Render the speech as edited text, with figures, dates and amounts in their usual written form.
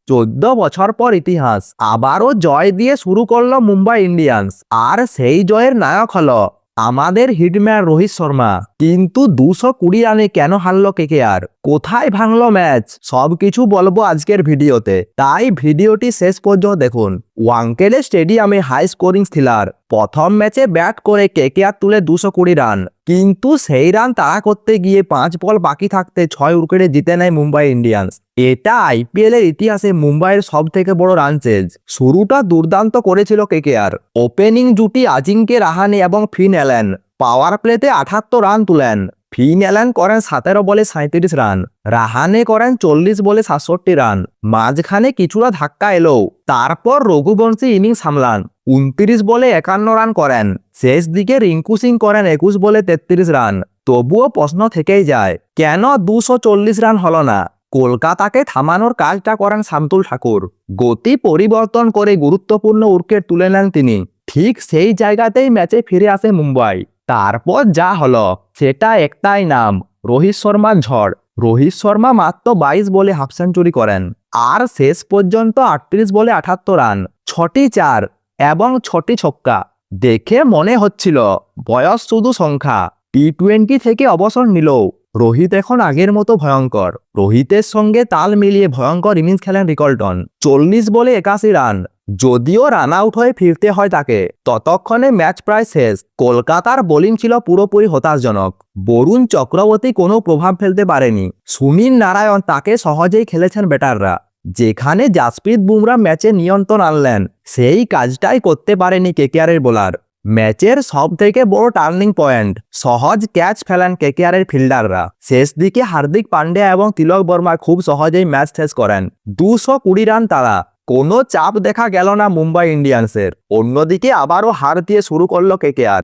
14 বছর পর ইতিহাস আবারও জয় দিয়ে শুরু করলো মুম্বাই ইন্ডিয়ান্স। আর সেই জয়ের নায়ক হলো আমাদের হিটম্যান রোহিত শর্মা। কিন্তু 220 রানে কেন হারলো কেকেআর, কোথায় ভাঙলো ম্যাচ, সবকিছু বলবো আজকের ভিডিওতে, তাই ভিডিওটি শেষ পর্যন্ত দেখুন। ওয়াংখেড়ে স্টেডিয়ামে হাই স্কোরিং থ্রিলার। প্রথম ম্যাচে ব্যাট করে কেকেআর তুলে 220 রান, কিন্তু সেই রান তাড়া করতে গিয়ে 5 বল বাকি থাকতে 6 উইকেটে জিতে নেয় মুম্বাই ইন্ডিয়ান্স। এটা আইপিএল এর ইতিহাসে মুম্বাইয়ের সব থেকে বড় রান চেজ। শুরুটা দুর্দান্ত করেছিল কেকেআর। ওপেনিং জুটি আজিঙ্কে রাহানে এবং ফিন অ্যালেন পাওয়ার প্লেতে 78 রান তুলেন। ফিন অ্যালেন করেন 17 বলে 37 রান, রাহানে করেন 40 বলে 67 রান। মাঝখানে কিছুটা ধাক্কা এলো, তারপর রঘুবংশী ইনিংস সামলান, 29 বলে 51 রান করেন। শেষ দিকে রিঙ্কু সিং করেন 21 বলে 33 রান। তবুও প্রশ্ন থেকেই যায়, কেন 240 রান হলো না? কলকাতাকে থামানোর কাজটা করেন শামসুল ঠাকুর। গতি পরিবর্তন করে গুরুত্বপূর্ণ উইকেট তুলে নেন তিনি। ঠিক সেই জায়গাতেই ম্যাচে ফিরে আসে মুম্বাই। তারপর যা হলো সেটা একটাই নাম, রোহিত শর্মার ঝড়। রোহিত শর্মা মাত্র 22 বলে হাফ সেঞ্চুরি করেন, আর শেষ পর্যন্ত 38 বলে 78 রান, 6টি 4 এবং 6টি ছক্কা। দেখে মনে হচ্ছিল বয়স শুধু সংখ্যা। টি-20 থেকে অবসর নিলেও রোহিত এখন আগের মতো ভয়ঙ্কর। রোহিতের সঙ্গে তাল মিলিয়ে ভয়ঙ্কর ইনিংস খেলেন রিকল্টন, 40 বলে 81 রান। যদিও রান আউট হয়ে ফিরতে হয় তাকে, ততক্ষণে ম্যাচ প্রায় শেষ। কলকাতার বোলিং ছিল পুরোপুরি হতাশজনক। বরুণ চক্রবর্তী কোনো প্রভাব ফেলতে পারেনি। সুনীল নারায়ণ তাকে সহজেই খেলেছেন ব্যাটাররা। যেখানে জাসপ্রীত বুমরা ম্যাচে নিয়ন্ত্রণ আনলেন, সেই কাজটাই করতে পারেনি কেকেআরের বোলার। ম্যাচের সব থেকে বড় টার্নিং পয়েন্ট, সহজ ক্যাচ ফেলেন কেকেআরের ফিল্ডাররা। শেষ দিকে হার্দিক পান্ডিয়া এবং তিলক বর্মা খুব সহজেই ম্যাচ শেষ করেন। 220 রান তারা। কোনো চাপ দেখা গেল না মুম্বাই ইন্ডিয়ান্সের। অন্যদিকে আবারও হার দিয়ে শুরু করলো কেকেআর।